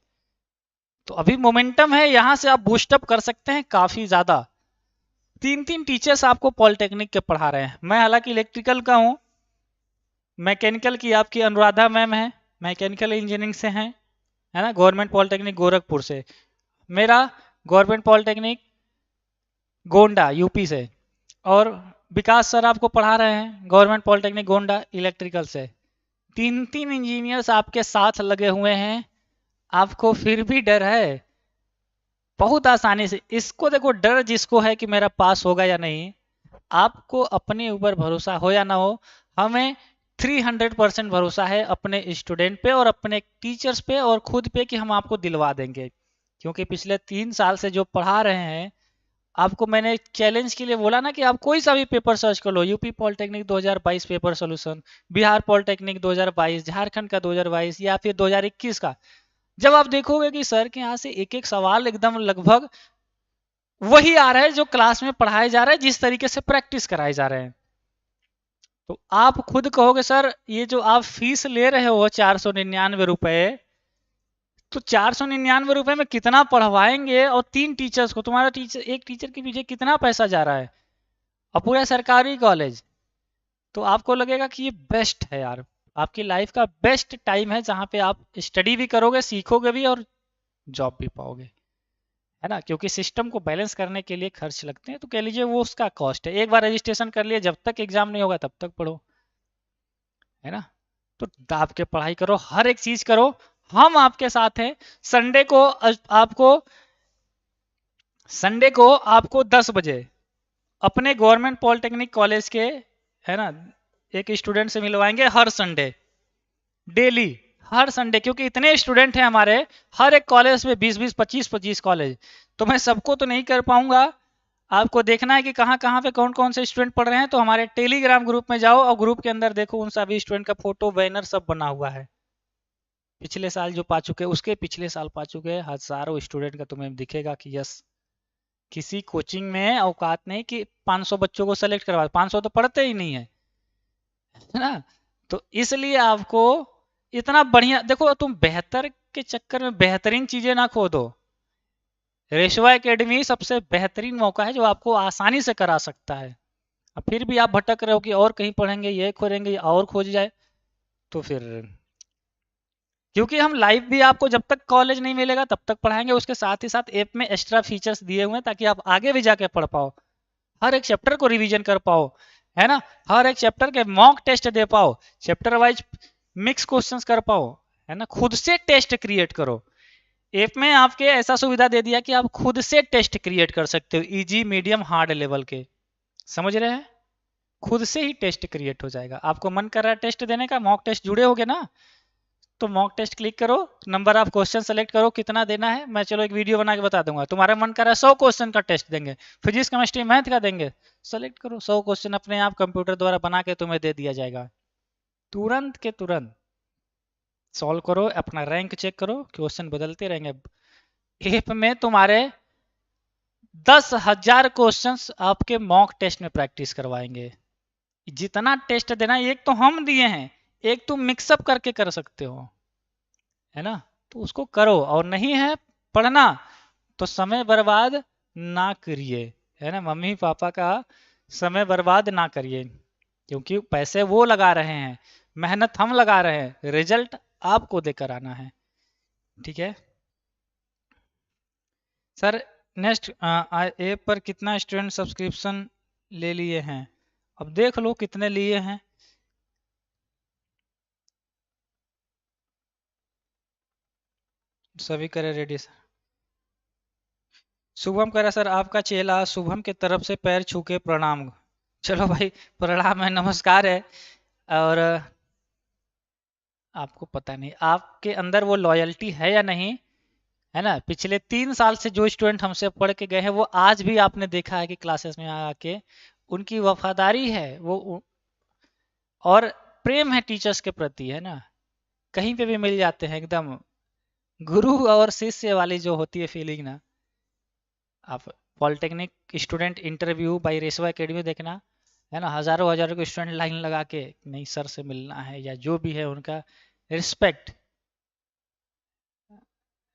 तो अभी मोमेंटम है, यहां से आप बूस्टअप कर सकते हैं काफी ज्यादा। 3 टीचर्स आपको पॉलिटेक्निक के पढ़ा रहे हैं। मैं हालांकि इलेक्ट्रिकल का हूं, मैकेनिकल की आपकी अनुराधा मैम है, मैकेनिकल इंजीनियरिंग से हैं, है ना, गवर्नमेंट पॉलिटेक्निक गोरखपुर से। मेरा गवर्नमेंट पॉलिटेक्निक गोंडा यूपी से। और विकास सर आपको पढ़ा रहे हैं गवर्नमेंट पॉलिटेक्निक गोंडा इलेक्ट्रिकल से। 3 इंजीनियर्स आपके साथ लगे हुए हैं, आपको फिर भी डर है। बहुत आसानी से इसको देखो, डर जिसको है कि मेरा पास होगा या नहीं, आपको अपने ऊपर भरोसा हो या ना हो, हमें 300% भरोसा है अपने स्टूडेंट पे और अपने टीचर्स पे और खुद पे कि हम आपको दिलवा देंगे। क्योंकि पिछले 3 साल से जो पढ़ा रहे हैं, आपको मैंने चैलेंज के लिए बोला ना कि आप कोई सा भी पेपर सर्च कर लो, UP polytechnic 2022 paper solution, Bihar polytechnic 2022, Jharkhand का 2022, या फिर 2021 का। जब आप देखोगे कि सर के यहाँ से एक एक सवाल एकदम लगभग वही आ रहा है जो क्लास में पढ़ाया जा रहा है, जिस तरीके से प्रैक्टिस कराए जा रहे हैं, तो आप खुद कहोगे सर ये जो आप फीस ले रहे हो 499 रुपए, तो 499 रुपए में कितना पढ़वाएंगे? और 3 टीचर्स को, तुम्हारा टीचर एक टीचर के पीछे कितना पैसा जा रहा है, और पूरा सरकारी कॉलेज। तो आपको लगेगा कि ये बेस्ट है यार, आपकी लाइफ का बेस्ट टाइम है जहां पे आप स्टडी भी करोगे, सीखोगे भी और जॉब भी पाओगे, है ना। क्योंकि सिस्टम को बैलेंस करने के लिए खर्च लगते हैं, तो कह लीजिए वो उसका कॉस्ट है। एक बार रजिस्ट्रेशन कर लिए, जब तक एग्जाम नहीं होगा तब तक पढ़ो, है ना। तो दाब के पढ़ाई करो, हर एक चीज करो, हम आपके साथ हैं। संडे को आपको संडे को आपको 10 बजे अपने गवर्नमेंट पॉलिटेक्निक कॉलेज के, है ना, एक स्टूडेंट से मिलवाएंगे हर संडे, डेली, हर संडे। क्योंकि इतने स्टूडेंट हैं हमारे, हर एक कॉलेज में 20-20 25-25 कॉलेज, तो मैं सबको तो नहीं कर पाऊंगा। आपको देखना है कि कहाँ कहाँ पे कौन कौन से स्टूडेंट पढ़ रहे हैं, तो हमारे टेलीग्राम ग्रुप में जाओ और ग्रुप के अंदर देखो उन सभी स्टूडेंट का फोटो बैनर सब बना हुआ है। पिछले साल जो पा चुके, उसके पिछले साल पा चुके हजारों स्टूडेंट का तुम्हें दिखेगा कि यस, किसी कोचिंग में औकात नहीं कि 500 बच्चों को सेलेक्ट करवा, 500 तो पढ़ते ही नहीं है, है ना। तो इसलिए आपको इतना बढ़िया देखो, तुम बेहतर के चक्कर में बेहतरीन चीजें ना खो दो। रेशवा एकेडमी सबसे बेहतरीन मौका है जो आपको आसानी से करा सकता है। अब फिर भी आप भटक रहे हो कि और कहीं पढ़ेंगे, ये खोलेंगे और खोज जाए, तो फिर, क्योंकि हम लाइव भी आपको जब तक कॉलेज नहीं मिलेगा तब तक पढ़ाएंगे, उसके साथ ही साथ ऐप में एक्स्ट्रा फीचर्स दिए हुए हैं ताकि आप आगे भी जाके पढ़ पाओ, हर एक चैप्टर को रिवीजन कर पाओ, है ना, हर एक चैप्टर के मॉक टेस्ट दे पाओ, चैप्टर वाइज मिक्स क्वेश्चंस कर पाओ, है ना, खुद से टेस्ट क्रिएट करो। ऐप में आपके ऐसा सुविधा दे दिया कि आप खुद से टेस्ट क्रिएट कर सकते हो, इजी मीडियम हार्ड लेवल के, समझ रहे हैं। खुद से ही टेस्ट क्रिएट हो जाएगा। आपको मन कर रहा है टेस्ट देने का, मॉक टेस्ट जुड़े होगे ना, तो मॉक टेस्ट क्लिक करो, नंबर ऑफ क्वेश्चन सेलेक्ट करो कितना देना है, मैं चलो एक वीडियो बना के बता दूंगा। तुम्हारा मन कर रहा है 100 क्वेश्चन का टेस्ट देंगे, फिजिक्स केमिस्ट्री मैथ का देंगे, सेलेक्ट करो, 100 क्वेश्चन अपने आप कंप्यूटर द्वारा बना के तुम्हें दे दिया जाएगा, तुरंत के तुरंत सॉल्व करो, अपना रैंक चेक करो, क्वेश्चन बदलते रहेंगे। ऐप में तुम्हारे 10,000 क्वेश्चंस आपके मॉक टेस्ट में प्रैक्टिस करवाएंगे। जितना टेस्ट देना, एक तो हम दिए हैं, एक तुम मिक्सअप करके कर सकते हो, है ना। तो उसको करो, और नहीं है पढ़ना तो समय बर्बाद ना करिए, है ना। मम्मी पापा का समय बर्बाद ना करिए, क्योंकि पैसे वो लगा रहे हैं, मेहनत हम लगा रहे हैं, रिजल्ट आपको देकर आना है, ठीक है सर। नेक्स्ट, ऐप पर कितना स्टूडेंट सब्सक्रिप्शन ले लिए हैं, अब देख लो कितने लिए हैं। सभी करे रेडी सर। शुभम कह रहा सर आपका चेला शुभम के तरफ से पैर छू के प्रणाम। चलो भाई, प्रणाम है, नमस्कार है। और आपको पता नहीं आपके अंदर वो लॉयल्टी है या नहीं, है ना। पिछले 3 साल से जो स्टूडेंट हमसे पढ़ के गए हैं वो आज भी आपने देखा है कि क्लासेस में आके उनकी वफादारी है वो, और प्रेम है टीचर्स के प्रति, है ना। कहीं पे भी मिल जाते हैं एकदम गुरु और शिष्य वाली जो होती है फीलिंग ना। आप polytechnic student interview by रेशवा academy देखना, है ना, हजारों हजारों के स्टूडेंट लाइन लगा के नहीं सर से मिलना है, या जो भी है उनका रिस्पेक्ट,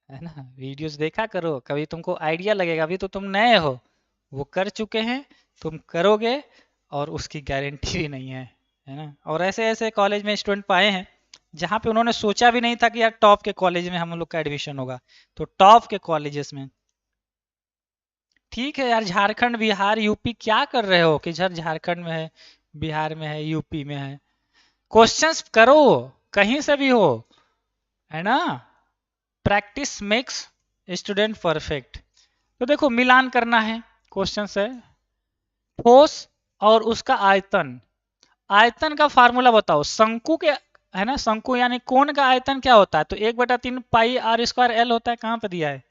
है ना। वीडियोस देखा करो, कभी तुमको आइडिया लगेगा। अभी तो तुम नए हो, वो कर चुके हैं, तुम करोगे, और उसकी गारंटी भी नहीं है ना। और ऐसे ऐसे कॉलेज में स्टूडेंट पाए हैं जहाँ पे उन्होंने सोचा भी नहीं था कि यार टॉप के कॉलेज में हम लोग का एडमिशन होगा, तो टॉप के कॉलेजेस में। ठीक है यार, झारखंड बिहार यूपी क्या कर रहे हो कि झारखंड में है, बिहार में है, यूपी में है। क्वेश्चंस करो, कहीं से भी हो, है ना। Practice makes student perfect. तो देखो मिलान करना है, क्वेश्चन है ठोस और उसका आयतन। आयतन का फार्मूला बताओ शंकु के, है ना, शंकु यानी कोण का आयतन क्या होता है, तो 1/3 पाई आर स्क्वायर एल होता है। कहाँ पे दिया है,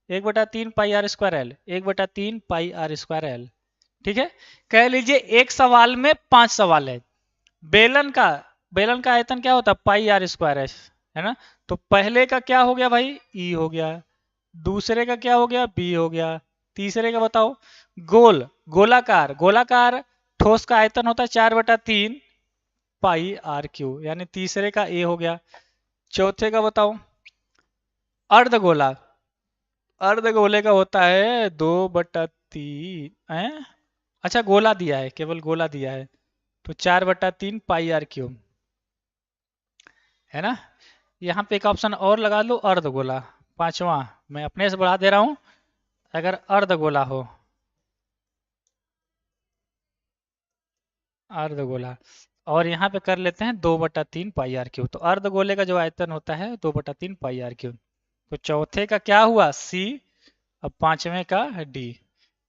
1/3 pi R square L, 1/3 pi R square L, ठीक है। कह लीजिए एक सवाल में 5 सवाल है। बेलन का आयतन क्या होता है, पाई आर स्क्वायर है ना। तो पहले का क्या हो गया भाई, ई हो गया, दूसरे का क्या हो गया, बी हो गया, तीसरे का बताओ। गोलाकार गोलाकार ठोस का आयतन होता है 4/3 पाई आर क्यू, यानी तीसरे का ए हो गया। चौथे का बताओ। अर्धगोला, अर्धगोले का होता है 2/3 है। अच्छा गोला दिया है, केवल गोला दिया है, तो 4/3 पाई आर क्यूब, है ना। यहाँ पे एक ऑप्शन और लगा लो, अर्धगोला, पांचवा। मैं अपने से बढ़ा दे रहा हूं, अगर अर्धगोला हो, अर्धगोला, और यहाँ पे कर लेते हैं 2/3 पाई आर क्यूब। तो अर्धगोले का जो आयतन होता है 2/3 पाई आर क्यूब। तो चौथे का क्या हुआ, सी, अब पांचवें का डी।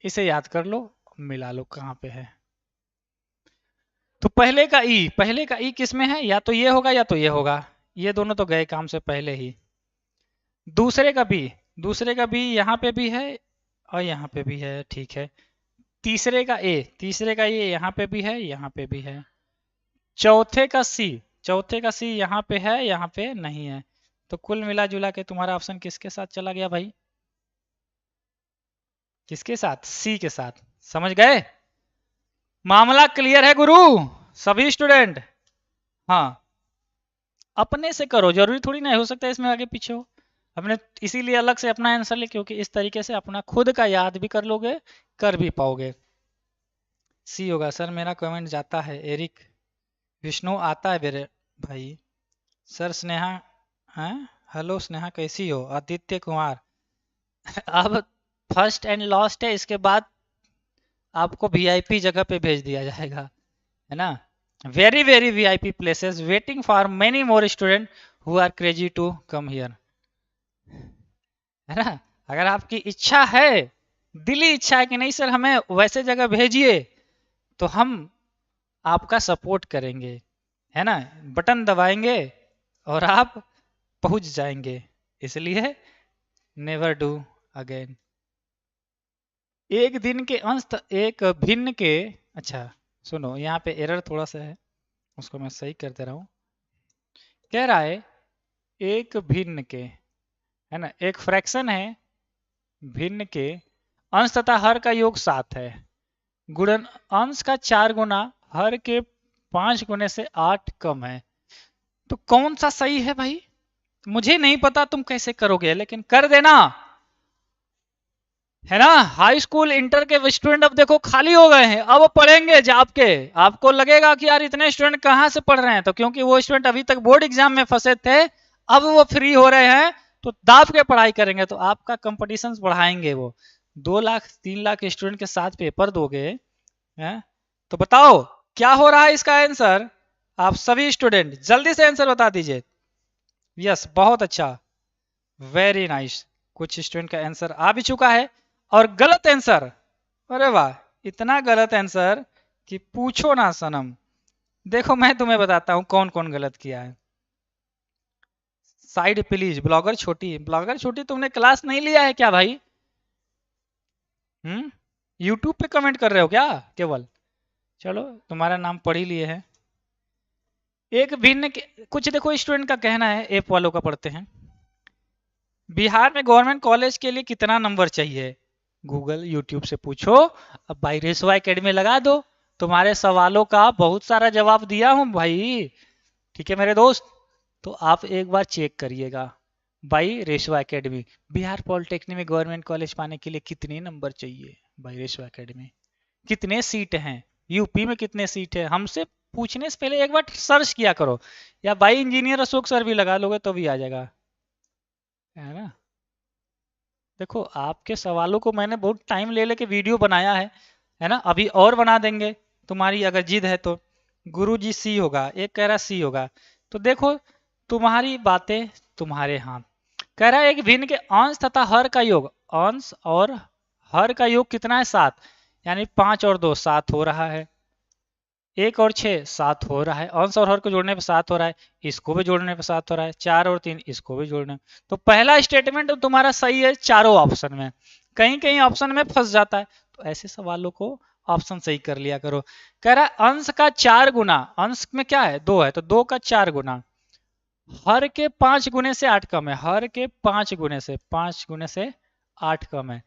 इसे याद कर लो, मिला लो कहाँ पे है। तो पहले का ई किस में है, या तो ये होगा या तो ये होगा, ये दोनों तो गए काम से पहले ही। दूसरे का बी यहाँ पे भी है और यहाँ पे भी है, ठीक है। तीसरे का ये यहाँ पे भी है, यहाँ पे भी है। चौथे का सी यहाँ पे है, यहाँ पे नहीं है। तो कुल मिला जुला के तुम्हारा ऑप्शन किसके साथ चला गया भाई, किसके साथ, सी के साथ। समझ गए, मामला क्लियर है गुरु, सभी स्टूडेंट। हाँ, अपने से करो, जरूरी थोड़ी ना हो सकता है इसमें आगे पीछे हो। अपने इसीलिए अलग से अपना आंसर ले, क्योंकि इस तरीके से अपना खुद का याद भी कर लोगे, कर भी पाओगे। सी होगा सर, मेरा कमेंट जाता है। एरिक विष्णु आता है मेरे भाई। सर स्नेहा, हैं, हेलो स्नेहा कैसी हो। आदित्य कुमार अब फर्स्ट एंड लास्ट है, इसके बाद आपको वीआईपी जगह पे भेज दिया जाएगा, है ना। Very very VIP places waiting for many more student who are crazy to come here, है ना। अगर आपकी इच्छा है, दिली इच्छा है कि नहीं सर हमें वैसे जगह भेजिए, तो हम आपका सपोर्ट करेंगे, है ना। बटन दबाएंगे और आप पहुंच जाएंगे। इसलिए नेवर डू अगेन। एक दिन के अंश एक भिन्न के, अच्छा सुनो, यहाँ पे एरर थोड़ा सा है, उसको मैं सही कर दे रहा हूँ। कह रहा है एक भिन्न के, है ना, एक फ्रैक्शन है, भिन्न के अंश तथा हर का योग 7 है, गुणन अंश का 4 गुना हर के 5 गुने से 8 कम है। तो कौन सा सही है भाई, मुझे नहीं पता तुम कैसे करोगे, लेकिन कर देना, है ना। हाई स्कूल इंटर के स्टूडेंट अब देखो खाली हो गए हैं, अब पढ़ेंगे जाप के। आपको लगेगा कि यार इतने स्टूडेंट कहाँ से पढ़ रहे हैं, तो क्योंकि वो स्टूडेंट अभी तक बोर्ड एग्जाम में फंसे थे, अब वो फ्री हो रहे हैं तो दाब के पढ़ाई करेंगे, तो आपका कंपटीशन बढ़ाएंगे वो। 2 लाख 3 लाख स्टूडेंट के साथ पेपर दोगे, हैं? तो बताओ क्या हो रहा है इसका आंसर। आप सभी स्टूडेंट जल्दी से आंसर बता दीजिए। यस, बहुत अच्छा, वेरी नाइस। कुछ स्टूडेंट का आंसर आ भी चुका है, और गलत आंसर, अरे वाह, इतना गलत आंसर कि पूछो ना सनम। देखो मैं तुम्हें बताता हूं कौन कौन गलत किया है। साइड प्लीज, ब्लॉगर छोटी, ब्लॉगर छोटी तुमने क्लास नहीं लिया है क्या भाई? यूट्यूब पे कमेंट कर रहे हो क्या केवल? चलो तुम्हारा नाम पढ़ ही लिए हैं। एक भिन्न कुछ देखो स्टूडेंट का कहना है, एप वालों का पढ़ते हैं। बिहार में गवर्नमेंट कॉलेज के लिए कितना नंबर चाहिए? गूगल यूट्यूब से पूछो, अब भाई रेसवा एकेडमी लगा दो। तुम्हारे सवालों का बहुत सारा जवाब दिया हूं भाई, ठीक है मेरे दोस्त। तो आप एक बार चेक करिएगा भाई। रेशवा एकेडमी, बिहार पॉलिटेक्निक में गवर्नमेंट कॉलेज पाने के लिए कितने नंबर चाहिए भाई? रेशवा एकेडमी कितने सीट हैं, यूपी में कितने सीट है, हमसे पूछने से पहले एक बार सर्च किया करो। या भाई इंजीनियर अशोक सर भी लगा लोगे तो भी आ जाएगा, है ना। देखो आपके सवालों को मैंने बहुत टाइम ले लेके वीडियो बनाया है ना। अभी और बना देंगे, तुम्हारी अगर जिद है तो। गुरुजी सी होगा, एक कह रहा सी होगा। तो देखो तुम्हारी बातें तुम्हारे हाथ। कह रहा है एक भिन्न के अंश तथा हर का योग, अंश और हर का योग कितना है? 7, यानी 5 और 2 7 हो रहा है। 1 और 6 7 हो रहा है, अंश और हर को जोड़ने पे 7 हो रहा है, इसको भी जोड़ने पे 7 हो रहा है, 4 और 3 इसको भी जोड़ने। तो पहला स्टेटमेंट तो तुम्हारा सही है चारों ऑप्शन में, कहीं कहीं ऑप्शन में फंस जाता है, तो ऐसे सवालों को ऑप्शन सही कर लिया करो। कह रहा है अंश का 4 गुना, अंश में क्या है 2 है, तो 2 का 4 गुना, हर के 5 गुने से 8 कम है, हर के 5 गुने से 5 गुने से 8 कम है।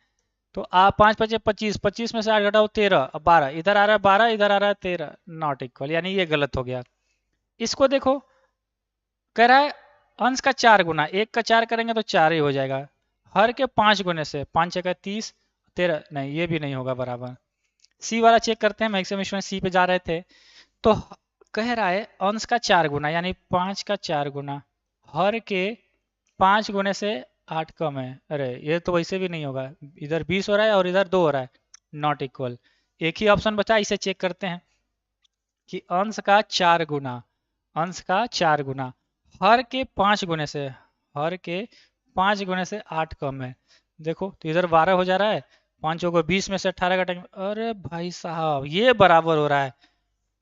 तो आप 5 5 25, 25 में से 8 घटाओ 13, अब 12, इधर आ रहा है 12, इधर आ रहा है 13, नॉट इक्वल, यानी ये गलत हो गया। इसको देखो, कह रहा है अंश का 4 गुना, 1 का 4 करेंगे तो 4 ही हो जाएगा, हर के 5 गुने से 5 का 30, 13, नहीं ये भी नहीं होगा बराबर। सी वाला चेक करते हैं, मैक्सिमम स्टूडेंट सी पे जा रहे थे। तो कह रहा है अंश का 4 गुना, यानी 5 का 4 गुना, हर के 5 गुने से 8 कम है, अरे ये तो वैसे भी नहीं होगा, इधर 20 हो रहा है और इधर 2 हो रहा है, नॉट इक्वल। एक ही ऑप्शन बचा, इसे चेक करते हैं कि अंश का 4 गुना, अंश का 4 गुना, हर के 5 गुने से, हर के 5 गुने से 8 कम है। देखो तो इधर 12 हो जा रहा है, 5 को 20 में से 18 घटाएंगे, अरे भाई साहब ये बराबर हो रहा है।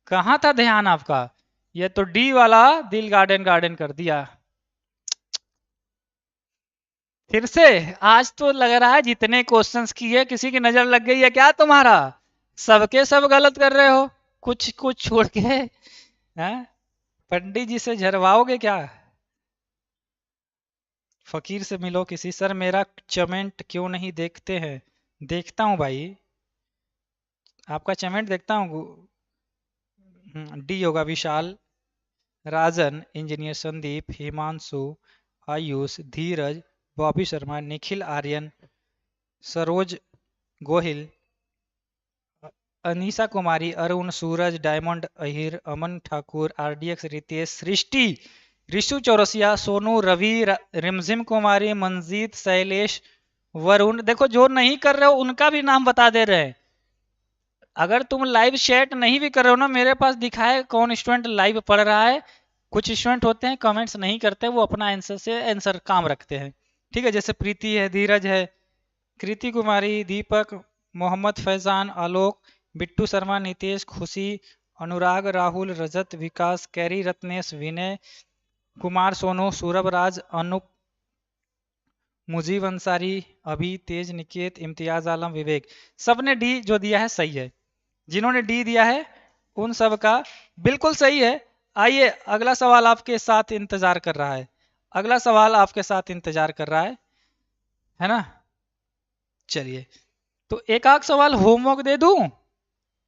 कहाँ था ध्यान आपका? ये तो डी वाला दिल गार्डन गार्डन कर दिया। फिर से आज तो लग रहा है जितने क्वेश्चंस किए किसी की नजर लग गई है क्या तुम्हारा? सबके सब गलत कर रहे हो, कुछ कुछ छोड़ के, हैं? पंडित जी से झरवाओगे क्या? फकीर से मिलो किसी, सर मेरा कमेंट क्यों नहीं देखते हैं? देखता हूँ भाई, आपका कमेंट देखता हूँ। डी होगा, विशाल, राजन, इंजीनियर संदीप, हिमांशु, आयुष, धीरज, बॉबी शर्मा, निखिल आर्यन, सरोज गोहिल, अनीसा कुमारी, अरुण, सूरज, डायमंड, अहिर, अमन ठाकुर, आरडीएक्स, रितेश, सृष्टि, ऋषु चौरसिया, सोनू, रवि, रिमझिम कुमारी, मंजीत, शैलेश, वरुण। देखो जो नहीं कर रहे हो उनका भी नाम बता दे रहे हैं। अगर तुम लाइव चैट नहीं भी कर रहे हो ना, मेरे पास दिखाए कौन स्टूडेंट लाइव पढ़ रहा है। कुछ स्टूडेंट होते हैं कमेंट्स नहीं करते, वो अपना आंसर से आंसर काम रखते हैं, ठीक है। जैसे प्रीति है, धीरज है, कृति कुमारी, दीपक, मोहम्मद फैजान, आलोक, बिट्टू शर्मा, नितेश, खुशी, अनुराग, राहुल, रजत, विकास, कैरी, रत्नेश, विनय कुमार, सोनू, सूरभ राज, अनुप, मुजीब अंसारी, अभी, तेज, निकेत, इम्तियाज आलम, विवेक, सबने डी जो दिया है सही है। जिन्होंने डी दिया है उन सब का बिल्कुल सही है। आइए अगला सवाल आपके साथ इंतजार कर रहा है, अगला सवाल आपके साथ इंतजार कर रहा है ना। चलिए, तो एक आध सवाल होमवर्क दे दूं,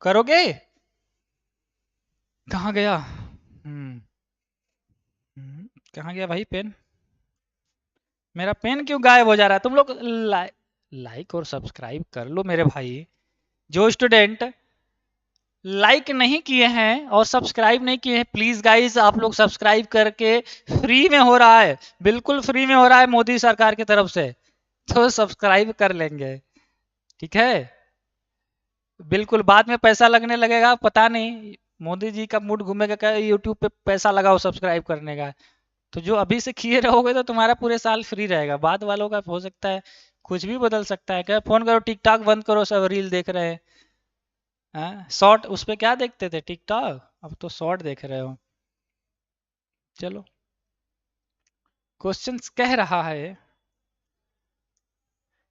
करोगे? कहाँ गया? कहाँ गया भाई पेन? मेरा पेन क्यों गायब हो जा रहा है? तुम लोग लाइक और सब्सक्राइब कर लो मेरे भाई। जो स्टूडेंट लाइक नहीं किए हैं और सब्सक्राइब नहीं किए हैं, प्लीज गाइस आप लोग सब्सक्राइब करके, फ्री में हो रहा है, बिल्कुल फ्री में हो रहा है मोदी सरकार की तरफ से, तो सब्सक्राइब कर लेंगे, ठीक है? बिल्कुल बाद में पैसा लगने लगेगा, पता नहीं मोदी जी का मूड घूमेगा क्या, यूट्यूब पे पैसा लगाओ सब्सक्राइब करने का। तो जो अभी से किए रहोगे तो तुम्हारा पूरे साल फ्री रहेगा। बाद वालों का हो सकता है कुछ भी बदल सकता है। क्या फोन करो, टिकटॉक बंद करो, सब रील देख रहे हैं। हाँ शॉर्ट, उस पे क्या देखते थे, टिकटॉक, अब तो शॉर्ट देख रहे हो। चलो, क्वेश्चन कह रहा है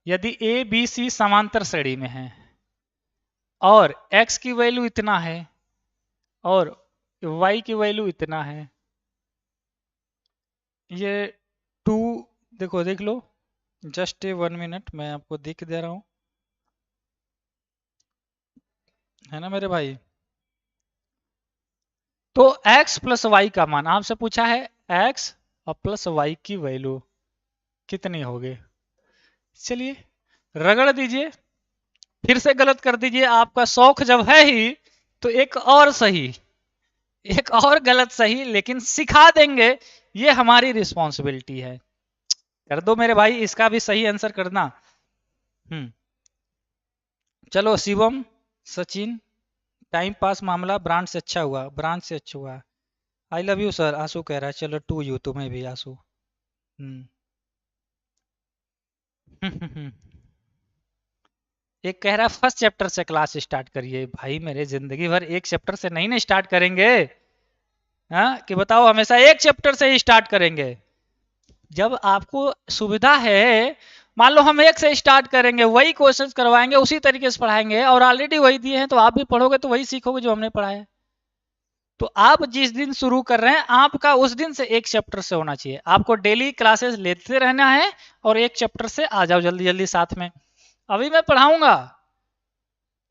यदि ए बी सी समांतर श्रेणी में है और x की वैल्यू इतना है और y की वैल्यू इतना है, ये टू, देखो देख लो, जस्ट ए 1 मिनट, मैं आपको दिख दे रहा हूं, है ना मेरे भाई? तो x प्लस वाई का मान आपसे पूछा है, x और प्लस वाई की वैल्यू कितनी होगी? चलिए रगड़ दीजिए, फिर से गलत कर दीजिए। आपका शौक जब है ही तो एक और सही, एक और गलत सही, लेकिन सिखा देंगे, ये हमारी रिस्पॉन्सिबिलिटी है। कर दो मेरे भाई, इसका भी सही आंसर करना। हम्म, चलो शिवम, सचिन, टाइम पास मामला ब्रांड से अच्छा हुआ, ब्रांड से अच्छा हुआ। आई लव यू सर, आंसू कह रहा है। चलो टू यू, तुम्हें भी आंसू। हम्म। एक कह रहा है फर्स्ट चैप्टर से क्लास स्टार्ट करिए। भाई मेरे जिंदगी भर एक चैप्टर से नहीं ना स्टार्ट करेंगे, हाँ कि बताओ, हमेशा एक चैप्टर से ही स्टार्ट करेंगे। जब आपको सुविधा है, मान लो हम एक से स्टार्ट करेंगे, वही क्वेश्चंस करवाएंगे, उसी तरीके से पढ़ाएंगे, और ऑलरेडी वही दिए हैं तो आप भी पढ़ोगे तो वही सीखोगे जो हमने पढ़ाया। तो आप जिस दिन शुरू कर रहे हैं, आपका उस दिन से एक चैप्टर से होना चाहिए। आपको डेली क्लासेस लेते रहना है और एक चैप्टर से आ जाओ जल्दी जल्दी साथ में। अभी मैं पढ़ाऊंगा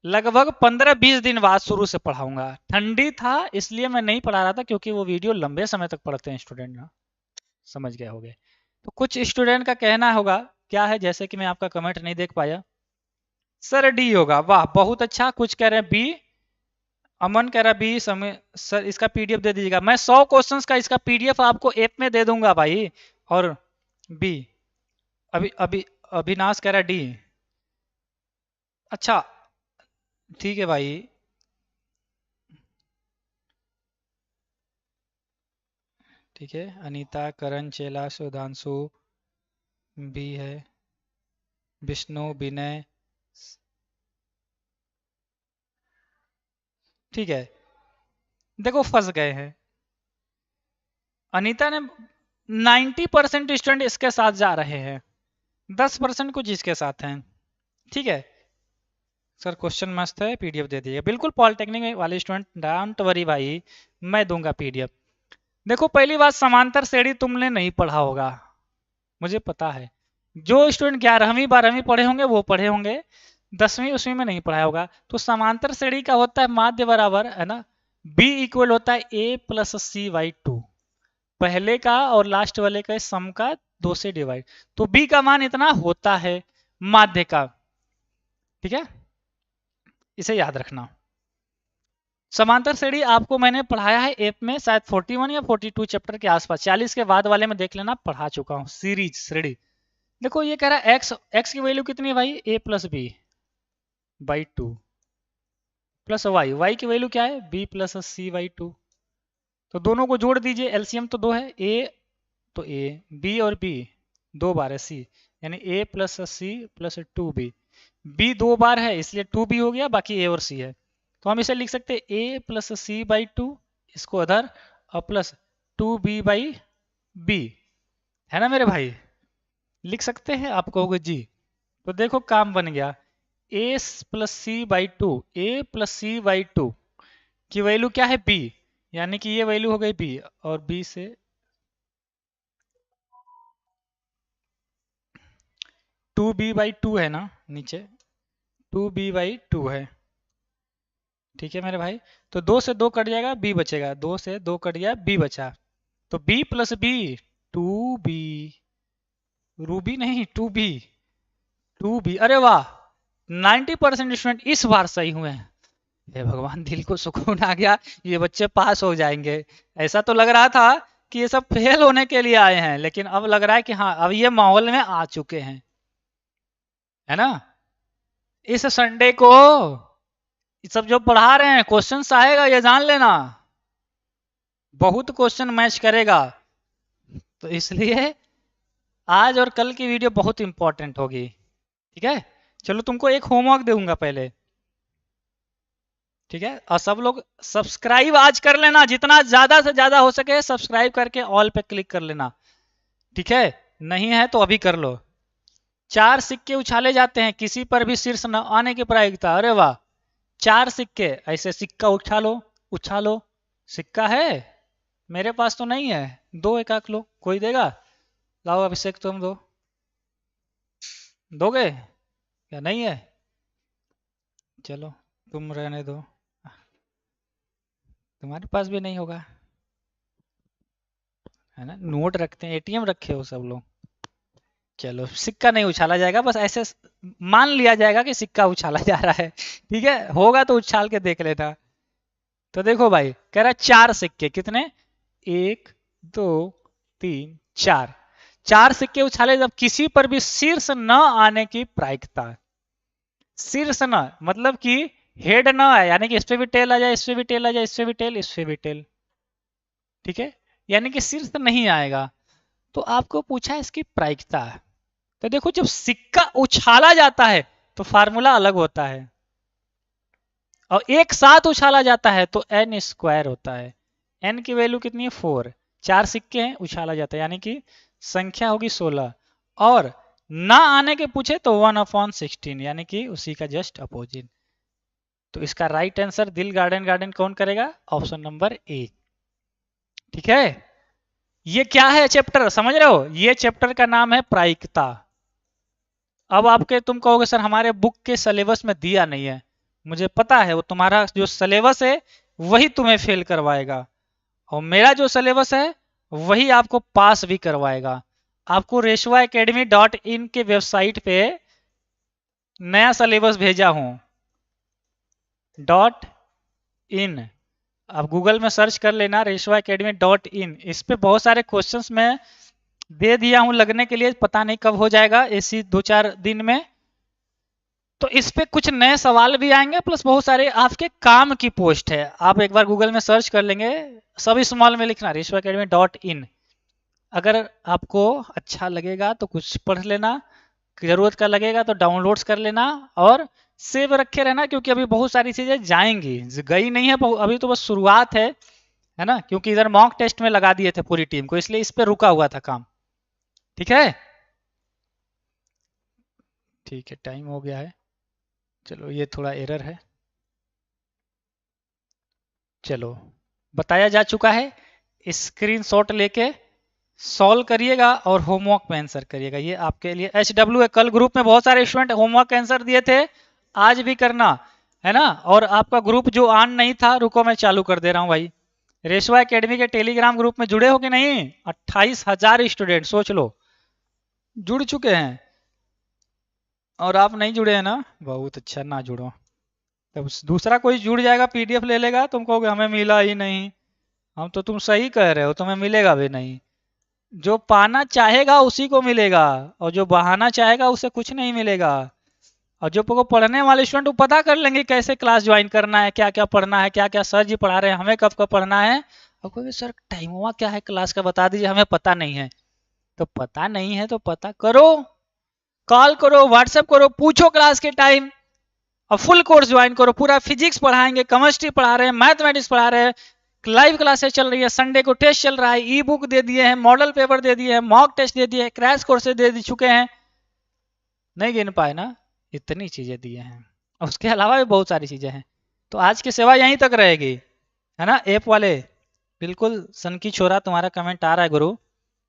लगभग 15-20 दिन बाद शुरू से पढ़ाऊंगा। ठंडी था इसलिए मैं नहीं पढ़ा रहा था, क्योंकि वो वीडियो लंबे समय तक पढ़ते हैं स्टूडेंट ना, समझ गए होगे। तो कुछ स्टूडेंट का कहना होगा क्या है, जैसे कि मैं आपका कमेंट नहीं देख पाया, सर डी होगा। वाह बहुत अच्छा। कुछ कह रहे हैं बी, अमन कह रहा है बी। समय सर इसका पीडीएफ दे दीजिएगा। मैं 100 क्वेश्चंस का इसका पीडीएफ आपको ऐप में दे दूंगा भाई। और बी, अभी अभी अविनाश कह रहा है डी। अच्छा ठीक है भाई। ठीक है, अनीता, करण, चेला, सुधांशु बी है, विष्णु, विनय, ठीक है। देखो फंस गए हैं, अनीता ने 90% स्टूडेंट इसके साथ जा रहे हैं, 10% कुछ इसके साथ हैं, ठीक है। सर क्वेश्चन मस्त है, पीडीएफ दे दीजिए। बिल्कुल पॉलिटेक्निक वाले स्टूडेंट डोंट वरी भाई, मैं दूंगा पीडीएफ। देखो पहली बात, समांतर श्रेणी तुमने नहीं पढ़ा होगा, मुझे पता है। जो स्टूडेंट 11वीं 12वीं पढ़े होंगे वो पढ़े होंगे, 10वीं उसवीं में नहीं पढ़ाया होगा। तो समांतर श्रेणी का होता है माध्य बराबर, है ना, बी इक्वल होता है ए प्लस सी बाई टू, पहले का और लास्ट वाले का सम का 2 से डिवाइड। तो बी का मान इतना होता है माध्य का, ठीक है, इसे याद रखना। समांतर श्रेणी आपको मैंने पढ़ाया है ऐप में, शायद 41 या 42 चैप्टर के आसपास, 40 के बाद वाले में देख लेना, पढ़ा चुका हूं सीरीज श्रेणी। देखो ये कह रहा है एक्स, एक्स की वैल्यू कितनी है भाई, A plus B by two, plus Y, Y की वैल्यू क्या है, B plus C by two. तो दोनों को जोड़ दीजिए, एलसीएम तो 2 है, ए तो ए, बी और बी 2 बार है सी, यानी A plus C plus two B. B 2 बार है इसलिए 2 बी हो गया, बाकी ए और सी है। तो हम इसे लिख सकते हैं ए प्लस सी बाई टू, इसको अदर, और प्लस 2b बाई बी, है ना मेरे भाई? लिख सकते हैं, आप कहोगे जी। तो देखो काम बन गया, A plus C by two, A plus C by two की वैल्यू क्या है, बी, यानी कि ये वैल्यू हो गई बी, और बी से 2b/2 है ना नीचे, 2b/2 है, ठीक है मेरे भाई। तो 2 से 2 कट जाएगा, बी बचेगा, 2 से 2 कट गया, बी बचा। तो बी प्लस बी, 2b, रूबी नहीं, टू बी। अरे वाह, 90% स्टूडेंट इस बार सही हुए हैं। हे भगवान, दिल को सुकून आ गया, ये बच्चे पास हो जाएंगे। ऐसा तो लग रहा था कि ये सब फेल होने के लिए आए हैं, लेकिन अब लग रहा है कि हाँ, अब ये माहौल में आ चुके हैं, है ना। इस संडे को ये सब जो पढ़ा रहे हैं क्वेश्चंस आएगा, ये जान लेना, बहुत क्वेश्चन मैच करेगा। तो इसलिए आज और कल की वीडियो बहुत इंपॉर्टेंट होगी, ठीक है। चलो तुमको एक होमवर्क दूंगा पहले, ठीक है। और सब लोग सब्सक्राइब आज कर लेना, जितना ज्यादा से ज्यादा हो सके सब्सक्राइब करके ऑल पे क्लिक कर लेना, ठीक है। नहीं है तो अभी कर लो। 4 सिक्के उछाले जाते हैं, किसी पर भी शीर्ष न आने की प्रायिकता। अरे वाह, 4 सिक्के, ऐसे सिक्का उछालो उछालो। सिक्का है मेरे पास तो नहीं है, दो एक आख लो, कोई देगा? लाओ अभिषेक, तुम दो, दोगे या नहीं है? चलो तुम रहने दो, तुम्हारे पास भी नहीं होगा, है ना। नोट रखते हैं, एटीएम रखे हो सब लोग। चलो सिक्का नहीं उछाला जाएगा, बस ऐसे मान लिया जाएगा कि सिक्का उछाला जा रहा है, ठीक है। होगा तो उछाल के देख लेना। तो देखो भाई, कह रहा है 4 सिक्के, कितने? 1 2 3 4। 4 सिक्के उछाले जब किसी पर भी शीर्ष न आने की प्रायिकता। शीर्ष न मतलब कि हेड न आए, यानी कि इस पे भी टेल आ जाए, इस पे भी टेल आ जाए, इस पे भी टेल, इस पे भी टेल, ठीक है। यानी कि शीर्ष नहीं आएगा। तो आपको पूछा इसकी प्रायिकता। तो देखो, जब सिक्का उछाला जाता है तो फार्मूला अलग होता है, और एक साथ उछाला जाता है तो एन स्क्वायर होता है। एन की वैल्यू कितनी है? 4। 4 सिक्के हैं, उछाला जाता है, यानी कि संख्या होगी 16। और ना आने के पूछे तो 1/16, यानी कि उसी का जस्ट अपोजिट। तो इसका राइट आंसर दिल गार्डन गार्डन कौन करेगा? ऑप्शन नंबर ए, ठीक है। ये क्या है चैप्टर, समझ रहे हो? ये चैप्टर का नाम है प्रायिकता। अब आपके तुम कहोगे सर हमारे बुक के सिलेबस में दिया नहीं है। मुझे पता है, वो तुम्हारा जो सिलेबस है वही तुम्हें फेल करवाएगा, और मेरा जो सिलेबस है वही आपको पास भी करवाएगा। आपको reshvaacademy.in के वेबसाइट पे नया सिलेबस भेजा हूं, .in। आप गूगल में सर्च कर लेना reshvaacademy.in। इस पे बहुत सारे क्वेश्चंस मैं दे दिया हूं लगने के लिए, पता नहीं कब हो जाएगा, इसी 2-4 दिन में। तो इस पे कुछ नए सवाल भी आएंगे, प्लस बहुत सारे आपके काम की पोस्ट है। आप एक बार गूगल में सर्च कर लेंगे, सभी स्मॉल में लिखना reshvaacademy.in। अगर आपको अच्छा लगेगा तो कुछ पढ़ लेना, जरूरत का लगेगा तो डाउनलोड्स कर लेना, और सेव रखे रहना, क्योंकि अभी बहुत सारी चीजें जाएंगी, गई नहीं है, अभी तो बस शुरुआत है ना। क्योंकि इधर मॉक टेस्ट में लगा दिए थे पूरी टीम को, इसलिए इस पे रुका हुआ था काम, ठीक है। ठीक है, टाइम हो गया है, चलो ये थोड़ा एरर है। चलो, बताया जा चुका है, स्क्रीनशॉट लेके सॉल्व करिएगा और होमवर्क में आंसर करिएगा। ये आपके लिए HW है। कल ग्रुप में बहुत सारे स्टूडेंट होमवर्क आंसर दिए थे, आज भी करना, है ना। और आपका ग्रुप जो ऑन नहीं था, रुको मैं चालू कर दे रहा हूँ भाई। रेशवा एकेडमी के टेलीग्राम ग्रुप में जुड़े हो कि नहीं? 28,000 स्टूडेंट, सोच लो, जुड़ चुके हैं। और आप नहीं जुड़े हैं ना, बहुत अच्छा, ना जुड़ो। तब दूसरा कोई जुड़ जाएगा, PDF ले लेगा, तुम कहोगे हमें मिला ही नहीं। हम तो तुम सही कह रहे हो, तुम्हें मिलेगा भी नहीं। जो पाना चाहेगा उसी को मिलेगा, और जो बहाना चाहेगा उसे कुछ नहीं मिलेगा। और जो पढ़ने वाले स्टूडेंट वो पता कर लेंगे कैसे क्लास ज्वाइन करना है, क्या क्या पढ़ना है, क्या क्या सर जी पढ़ा रहे हैं, हमें कब कब पढ़ना है। और कोई सर टाइम हुआ क्या है क्लास का, बता दीजिए, हमें पता नहीं है। तो पता नहीं है तो पता करो, कॉल करो, व्हाट्सएप करो, पूछो क्लास के टाइम, और फुल कोर्स ज्वाइन करो। पूरा फिजिक्स पढ़ाएंगे, केमिस्ट्री पढ़ा रहे हैं, मैथमेटिक्स पढ़ा रहे हैं, लाइव क्लासेस चल रही है, संडे को टेस्ट चल रहा है, ई बुक दे दिए हैं, मॉडल पेपर दे दिए हैं, मॉक टेस्ट दे दिए हैं, क्रैश कोर्सेज दे चुके हैं। नहीं गिन पाए ना, इतनी चीजें दिए हैं, उसके अलावा भी बहुत सारी चीजें हैं। तो आज की सेवा यहीं तक रहेगी, है ना। ऐप वाले बिल्कुल सन की छोरा, तुम्हारा कमेंट आ रहा है गुरु,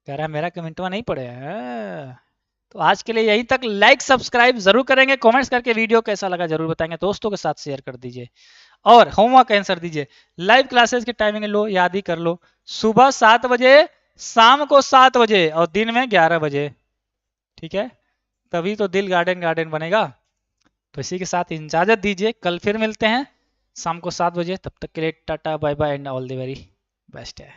कह रहा है मेरा कमेंटवा नहीं पड़े है। तो आज के लिए यहीं तक। लाइक सब्सक्राइब जरूर करेंगे, कमेंट्स करके वीडियो कैसा लगा जरूर बताएंगे, दोस्तों के साथ शेयर कर दीजिए, और होमवर्क आंसर दीजिए। लाइव क्लासेस की टाइमिंग लो, याद ही कर लो, सुबह 7 बजे, शाम को 7 बजे, और दिन में 11 बजे। ठीक है, तभी तो दिल गार्डन गार्डन बनेगा। तो इसी के साथ इजाजत दीजिए, कल फिर मिलते हैं शाम को 7 बजे। तब तक के लिए tata bye bye and all the very best है।